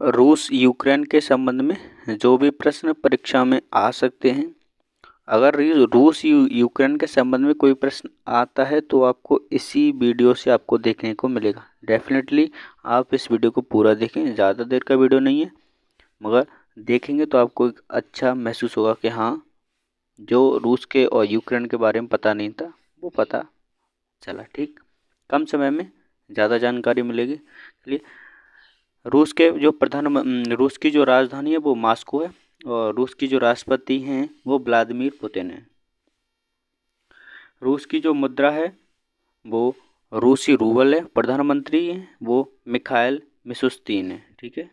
रूस यूक्रेन के संबंध में जो भी प्रश्न परीक्षा में आ सकते हैं, अगर रूस यूक्रेन के संबंध में कोई प्रश्न आता है तो आपको इसी वीडियो से आपको देखने को मिलेगा। डेफिनेटली आप इस वीडियो को पूरा देखें, ज़्यादा देर का वीडियो नहीं है, मगर देखेंगे तो आपको एक अच्छा महसूस होगा कि हाँ, जो रूस के और यूक्रेन के बारे में पता नहीं था वो पता चला। ठीक, कम समय में ज़्यादा जानकारी मिलेगी। चलिए, रूस की जो राजधानी है वो मॉस्को है और रूस की जो राष्ट्रपति हैं वो व्लादिमीर पुतिन है। रूस की जो मुद्रा है वो रूसी रूबल है। प्रधानमंत्री हैं वो मिखाइल मिशुस्तिन है। ठीक है,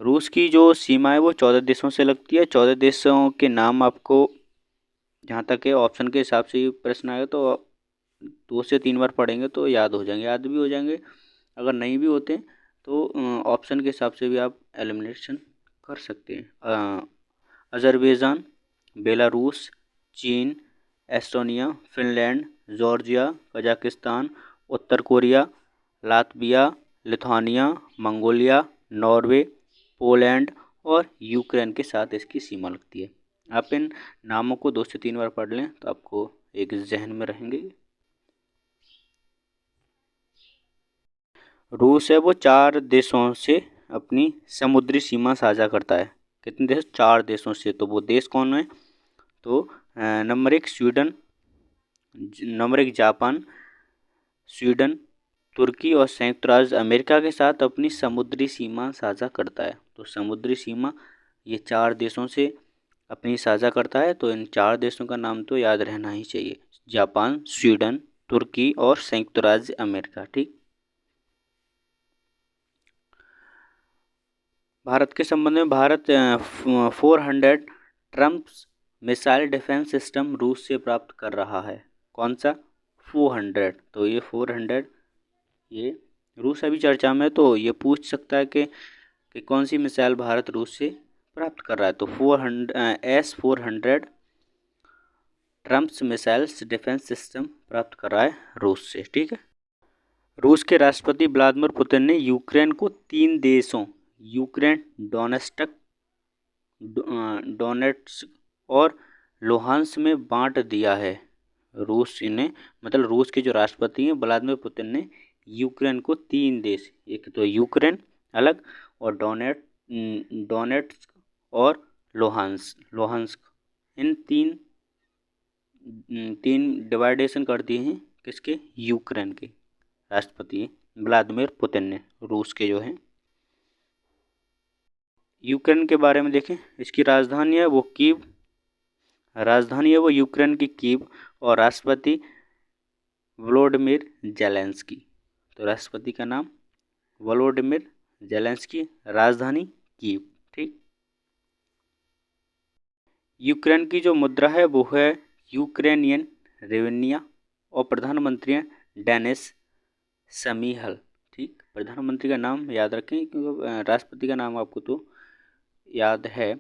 रूस की जो सीमा है वो 14 देशों से लगती है। 14 देशों के नाम आपको जहाँ तक है ऑप्शन के हिसाब से प्रश्न आएगा तो 2 से 3 बार पढ़ेंगे तो याद हो जाएंगे, याद भी हो जाएंगे। अगर नहीं भी होते तो ऑप्शन के हिसाब से भी आप एलिमिनेशन कर सकते हैं। अज़रबैजान, बेलारूस, चीन, एस्टोनिया, फिनलैंड, जॉर्जिया, कजाकिस्तान, उत्तर Korea, Latvia, Lithuania, Mongolia, Norway, Poland और यूक्रेन के साथ इसकी सीमा लगती है। आप इन नामों को 2 से 3 बार पढ़ लें तो आपको एक जहन में रहेंगे। रूस है वो 4 देशों से अपनी समुद्री सीमा साझा करता है। कितने देश? 4 देशों से। तो वो देश कौन है? तो number 1 Sweden, number 1 Japan, Sweden, तुर्की और संयुक्त राज्य अमेरिका के साथ अपनी समुद्री सीमा साझा करता है। तो समुद्री सीमा ये 4 देशों से अपनी साझा करता है। तो इन 4 देशों का नाम तो याद रहना ही चाहिए, जापान, स्वीडन, तुर्की और संयुक्त राज्य अमेरिका। ठीक, भारत के संबंध में, Bharat 400 Trump's missile defence system रूस से प्राप्त कर रहा है। कौन सा? 400। तो ये 400 ये रूस अभी चर्चा में है, तो ये पूछ सकता है कि कौन सी मिसाइल भारत रूस से प्राप्त कर रहा है। तो 400 ट्रम्प्स मिसाइल्स डिफेंस सिस्टम प्राप्त कर रहा है रूस से। ठीक है, रूस के राष्ट्रपति व्लादिमीर पुतिन ने यूक्रेन को 3 देशों यूक्रेन, डोनेट्स्क और लुहांस में बांट दिया है। रूस ने, मतलब रूस के जो राष्ट्रपति हैं व्लादिमीर पुतिन ने यूक्रेन को 3 देश, एक तो यूक्रेन अलग और डोनेट्स्क और लुहांस्क, इन तीन डिवाइडेशन कर दिए हैं। किसके? यूक्रेन के राष्ट्रपति व्लादिमीर पुतिन ने, रूस के जो हैं। यूक्रेन के बारे में देखें, इसकी राजधानी है वो कीव, राजधानी है वो यूक्रेन की कीव और राष्ट्रपति वोलोडिमिर जेलेंस्की। तो राष्ट्रपति का नाम वोलोडिमिर जेलेंस्की, राजधानी कीव। ठीक, यूक्रेन की जो मुद्रा है वो है यूक्रेनियन रेवेनिया और प्रधानमंत्री हैं डेनिस शमिहल। ठीक, प्रधानमंत्री का नाम याद रखें क्योंकि राष्ट्रपति का नाम आपको तो याद है,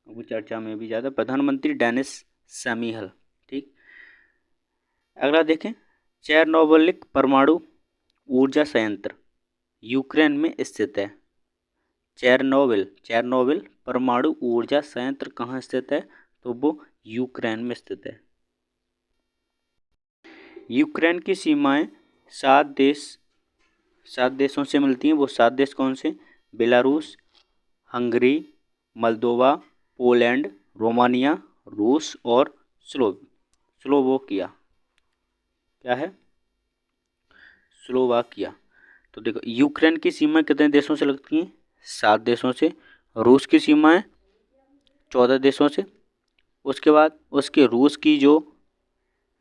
वो चर्चा में भी ज़्यादा। प्रधानमंत्री डेनिस शमिहल। ठीक, अगला देखें, चेरनोबिल परमाणु ऊर्जा संयंत्र यूक्रेन में स्थित है। चेरनोबिल परमाणु ऊर्जा संयंत्र कहाँ स्थित है? तो वो यूक्रेन में स्थित है। यूक्रेन की सीमाएं 7 देशों से मिलती हैं। वो 7 देश कौन से? Belarus, Hungary, Moldova, Poland, Romania, रूस और स्लोवाकिया। क्या है? स्लोवाकिया। तो देखो, यूक्रेन की सीमा कितने देशों से लगती हैं? 7 देशों से। रूस की सीमाएं 14 देशों से। उसके बाद उसके रूस की जो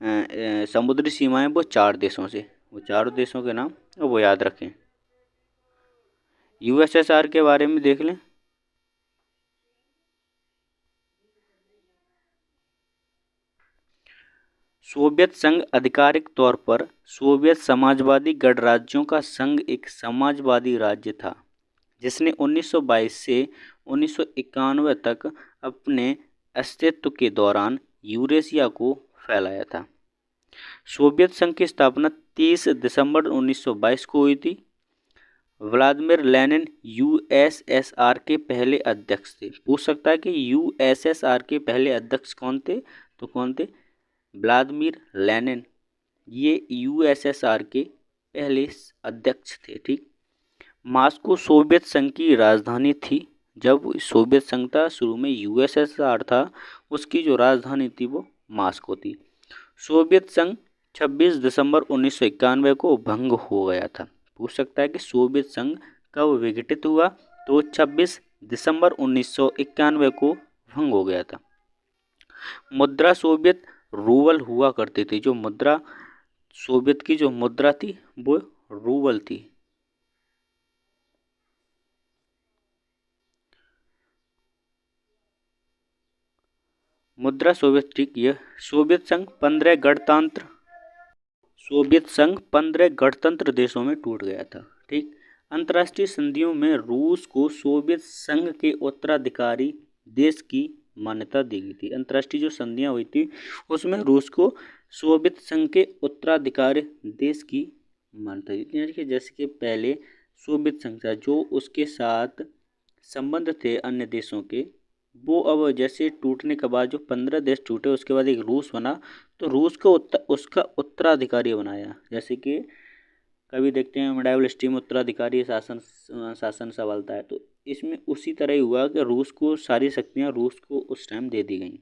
समुद्री सीमाएं वो 4 देशों से। वो 4 देशों के नाम वो याद रखें। यूएसएसआर के बारे में देख लें। सोवियत संघ आधिकारिक तौर पर सोवियत समाजवादी गणराज्यों का संघ एक समाजवादी राज्य था जिसने 1922 से 1991 तक अपने अस्तित्व के दौरान यूरेशिया को फैलाया था। सोवियत संघ की स्थापना 30 दिसंबर 1922 को हुई थी व्लादिमीर लेनिन यूएसएसआर के पहले अध्यक्ष थे। पूछ सकता है कि यूएसएसआर के पहले अध्यक्ष कौन थे, तो कौन थे? व्लादिमीर लेनिन, ये यूएसएसआर के पहले अध्यक्ष थे। ठीक। मास्को सोवियत संघ की राजधानी थी। जब सोवियत संघ था, शुरू में यूएसएसआर था, उसकी जो राजधानी थी वो मास्को थी। सोवियत संघ 26 दिसंबर 1991 को भंग हो गया था। पूछ सकता है कि सोवियत संघ कब विघटित हुआ, तो 26 दिसंबर 1991 को भंग हो गया था। मुद्रा सोवियत रूबल हुआ करती थी। जो मुद्रा सोवियत की जो मुद्रा थी वो रूबल थी। मुद्रा सोवियत, ठीक। ये सोवियत संघ 15 गणतंत्र देशों में टूट गया था। ठीक। अंतर्राष्ट्रीय संधियों में रूस को सोवियत संघ के उत्तराधिकारी देश की मान्यता दी गई थी। अंतर्राष्ट्रीय जो संधियां हुई थी उसमें रूस को सोवियत संघ के उत्तराधिकारी देश की मान्यता दी थी। जैसे कि पहले सोवियत संघ था, जो उसके साथ संबंध थे अन्य देशों के, वो अब जैसे टूटने के बाद जो 15 देश टूटे, उसके बाद एक रूस बना, तो रूस को उसका उत्तराधिकारी बनाया। जैसे कि कभी देखते हैं मिडाइवल स्टीम उत्तराधिकारी शासन संभालता है, तो इसमें उसी तरह ही हुआ कि रूस को सारी शक्तियां रूस को उस टाइम दे दी गई।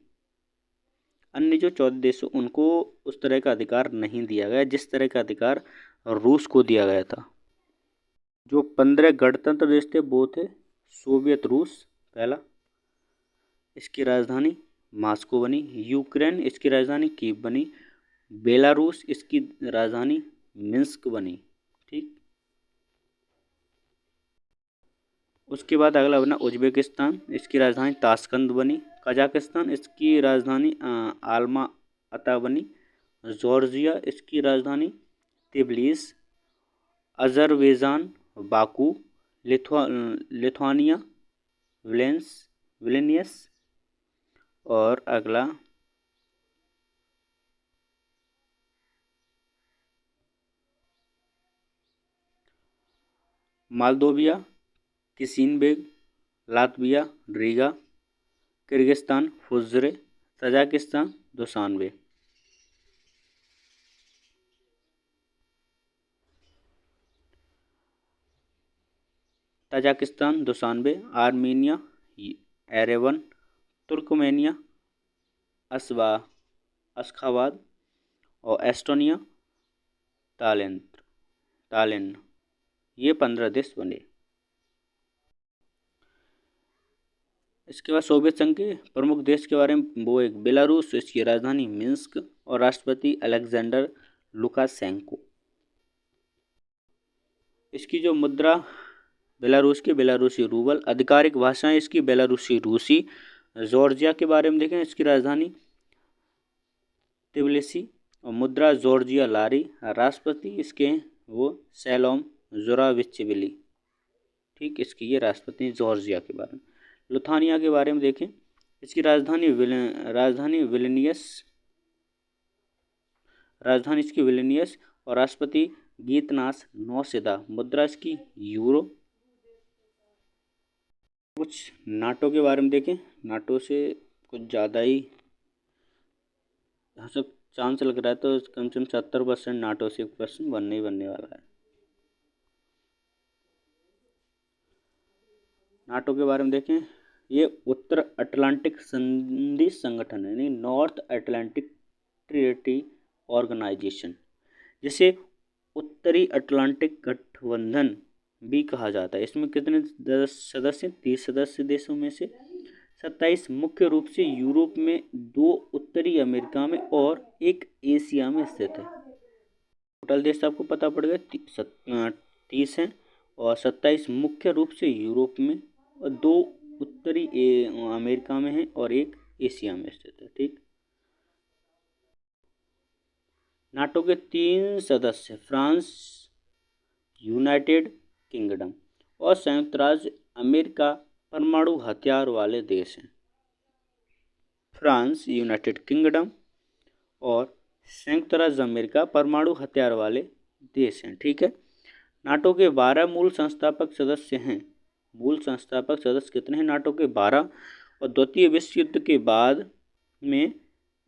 अन्य जो 14 देश उनको उस तरह का अधिकार नहीं दिया गया जिस तरह का अधिकार रूस को दिया गया था। जो 15 गणतंत्र देश थे वो थे सोवियत रूस पहला, इसकी राजधानी मास्को बनी। यूक्रेन, इसकी राजधानी कीव बनी। बेलारूस, इसकी राजधानी मिन्स्क बनी। ठीक। उसके बाद अगला बना उज्बेकिस्तान, इसकी राजधानी ताशकंद बनी। कजाकिस्तान, इसकी राजधानी आलमा अता बनी। जॉर्जिया, इसकी राजधानी Tbilisi. Azerbaijan Baku. Lithuania Vilnius. और अगला मालदोविया किसिनबेग। Latvia Riga. किर्गिस्तान फुज़रे। Tajikistan Dushanbe. Tajikistan Dushanbe. Armenia Yerevan. Turkmenia Ashkhabad. और एस्टोनिया तालिन। ये 15 देश बने। इसके बाद सोवियत संघ के प्रमुख देश के बारे में, वो एक बेलारूस, इसकी राजधानी मिन्स्क और राष्ट्रपति अलेक्जेंडर लुकाशेंको। इसकी जो मुद्रा बेलारूस की बेलारूसी रूबल। आधिकारिक भाषाएं इसकी बेलारूसी रूसी। जॉर्जिया के बारे में देखें, इसकी राजधानी तिबिलिसी और मुद्रा जॉर्जिया लारी। राष्ट्रपति इसके वो सैलोम जोराविचविली। ठीक। इसकी ये राष्ट्रपति जॉर्जिया के बारे में। लिथुआनिया के बारे में देखें, इसकी राजधानी इसकी विलिनियस और राष्ट्रपति गीतनास नौसेदा। मुद्रा इसकी यूरो। कुछ नाटो के बारे में देखें, नाटो से कुछ ज़्यादा ही सब चांस लग रहा है, तो कम से कम 70% नाटो से प्रश्न बनने वाला है। नाटो के बारे में देखें, ये उत्तर अटलांटिक संधि संगठन है, यानी नॉर्थ अटलांटिक ट्रीटी ऑर्गेनाइजेशन, जिसे उत्तरी अटलांटिक गठबंधन भी कहा जाता है। इसमें कितने सदस्य? 30 सदस्य देशों में से 27 मुख्य रूप से यूरोप में, 2 उत्तरी अमेरिका में और 1 एशिया में स्थित है। टोटल देश आपको पता पड़ गया 30 हैं और 27 मुख्य रूप से यूरोप में और 2 उत्तरी अमेरिका में है और 1 एशिया में स्थित है। ठीक। नाटो के 3 सदस्य फ्रांस, यूनाइटेड किंगडम और संयुक्त राज्य अमेरिका परमाणु हथियार वाले देश हैं। फ्रांस, यूनाइटेड किंगडम और संयुक्त राज्य अमेरिका परमाणु हथियार वाले देश हैं। ठीक है। नाटो के 12 मूल संस्थापक सदस्य हैं। मूल संस्थापक सदस्य कितने हैं नाटो के? 12। और द्वितीय विश्व युद्ध के बाद में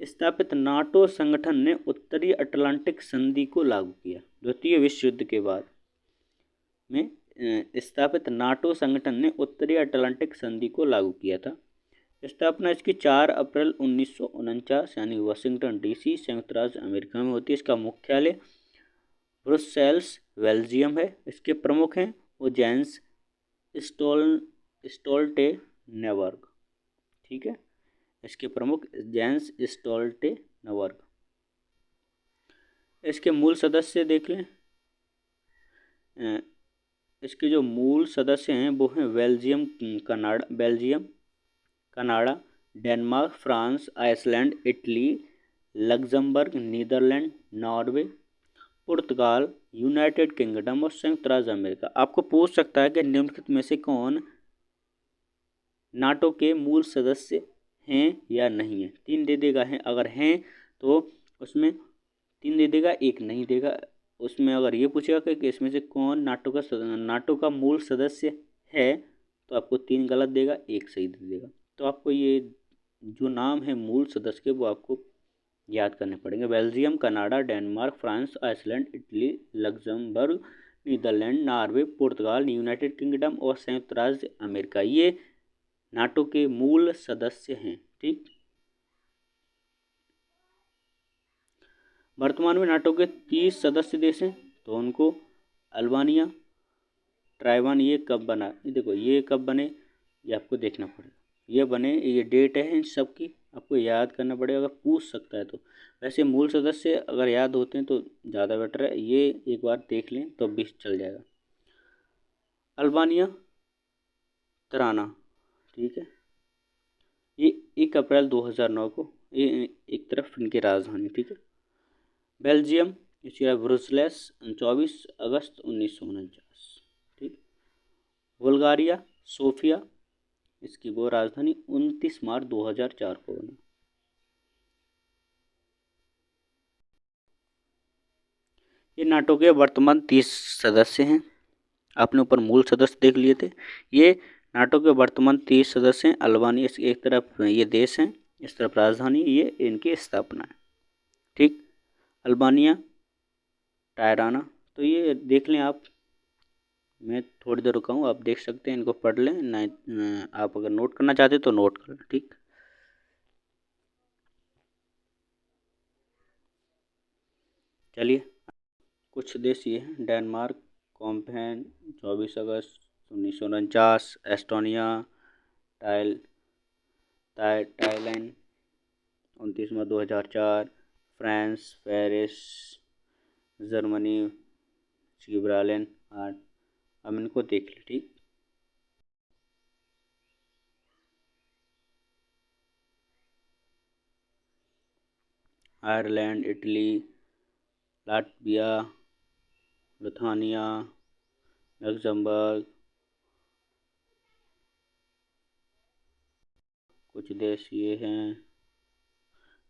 स्थापित नाटो संगठन ने उत्तरी अटलांटिक संधि को लागू किया। द्वितीय विश्व युद्ध के बाद में स्थापित नाटो संगठन ने उत्तरी अटलांटिक संधि को लागू किया था। स्थापना इसकी 4 अप्रैल 1949 यानी वाशिंगटन डीसी संयुक्त राज्य अमेरिका में होती है। इसका मुख्यालय ब्रुसेल्स बेल्जियम है। इसके प्रमुख हैं वो जेंस स्टोल्टेनबर्ग। ठीक है, इसके प्रमुख जेंस स्टोल्टेनबर्ग। इसके मूल सदस्य देख लें। इसके जो मूल सदस्य हैं वो हैं Belgium, Canada, Denmark, France, Iceland, Italy, Luxembourg, Netherlands, Norway, पुर्तगाल, यूनाइटेड किंगडम और संयुक्त राज्य अमेरिका। आपको पूछ सकता है कि निम्नलिखित में से कौन नाटो के मूल सदस्य हैं या नहीं है। 3 दे देगा है, अगर हैं तो उसमें 3 दे देगा, 1 नहीं देगा। उसमें अगर ये पूछेगा कि इसमें से कौन नाटो का मूल सदस्य है तो आपको 3 गलत देगा, 1 सही दे देगा। तो आपको ये जो नाम है मूल सदस्य के वो आपको याद करने पड़ेंगे। Belgium, Canada, Denmark, France, Iceland, Italy, Luxembourg, Netherlands, Norway, पुर्तगाल, यूनाइटेड किंगडम और संयुक्त राज्य अमेरिका, ये नाटो के मूल सदस्य हैं। ठीक, वर्तमान में नाटो के 30 सदस्य देश हैं। तो उनको अल्बानिया, ताइवान, ये कब बना, ये देखो ये कब बने ये आपको देखना पड़ेगा। ये बने, ये डेट है इन सब की, आपको याद करना पड़ेगा। अगर पूछ सकता है तो वैसे मूल सदस्य अगर याद होते हैं तो ज़्यादा बेटर है। ये एक बार देख लें तो भी चल जाएगा। अल्बानिया, तिराना, ठीक है, ये 1 अप्रैल 2009 को, ये एक तरफ इनकी राजधानी। ठीक है, बेल्जियम, इसका ब्रुसेल्स 24 अगस्त 1949। ठीक, बुल्गारिया, सोफिया, इसकी वो राजधानी 29 मार्च 2004 को बना। ये नाटो के वर्तमान 30 सदस्य हैं। आपने ऊपर मूल सदस्य देख लिए थे। ये नाटो के वर्तमान 30 सदस्य हैं। अल्बानिया एक तरफ ये देश हैं, इस तरफ राजधानी, ये इनकी स्थापना है। ठीक, अल्बानिया, टायराना, तो ये देख लें आप। मैं थोड़ी देर रुका हूँ, आप देख सकते हैं, इनको पढ़ लें। नहीं आप अगर नोट करना चाहते तो नोट कर लें। ठीक, चलिए कुछ देश ये हैं। डेनमार्क, कॉम्पेन 24 अगस्त 1949, एस्टोनिया, थाईलैंड 29 मार्च 2004, फ्रांस, पेरिस, जर्मनी, गिब्राल्टर 8। अब इनको देख लें। ठीक, Ireland, Italy, Latvia, Lithuania, Luxembourg, कुछ देश ये हैं,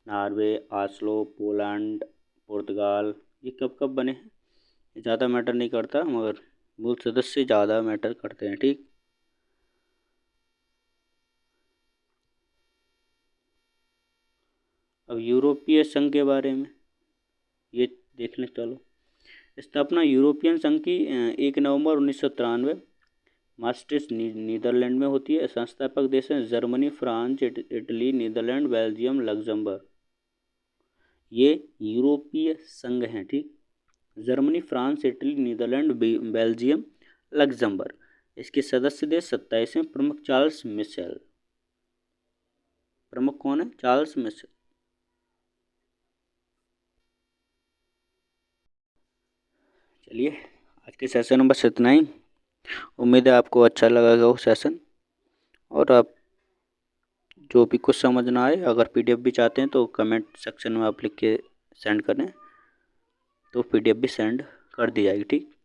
नॉर्वे, ऑस्लो, पोलैंड, पुर्तगाल। ये कब कब बने हैं ज़्यादा मैटर नहीं करता, मगर मूल सदस्य ज़्यादा मैटर करते हैं। ठीक, अब यूरोपीय संघ के बारे में ये देख लें। चलो, स्थापना यूरोपियन संघ की 1 नवंबर 1993 मास्ट्रिच नीदरलैंड में होती है। संस्थापक देश हैं Germany, France, Italy, Netherland, Belgium, Luxembourg. ये यूरोपीय संघ हैं। ठीक, Germany, France, Italy, Netherland, Belgium, Luxembourg. इसके सदस्य देश 27 हैं। प्रमुख चार्ल्स मिशेल। प्रमुख कौन है? Charles Michel. चलिए आज के सेशन में बस इतना ही। उम्मीद है आपको अच्छा लगेगा वो सेशन। और आप जो भी कुछ समझ ना आए, अगर पीडीएफ भी चाहते हैं तो कमेंट सेक्शन में आप लिख के सेंड करें, तो पीडीएफ भी सेंड कर दी जाएगी। ठीक।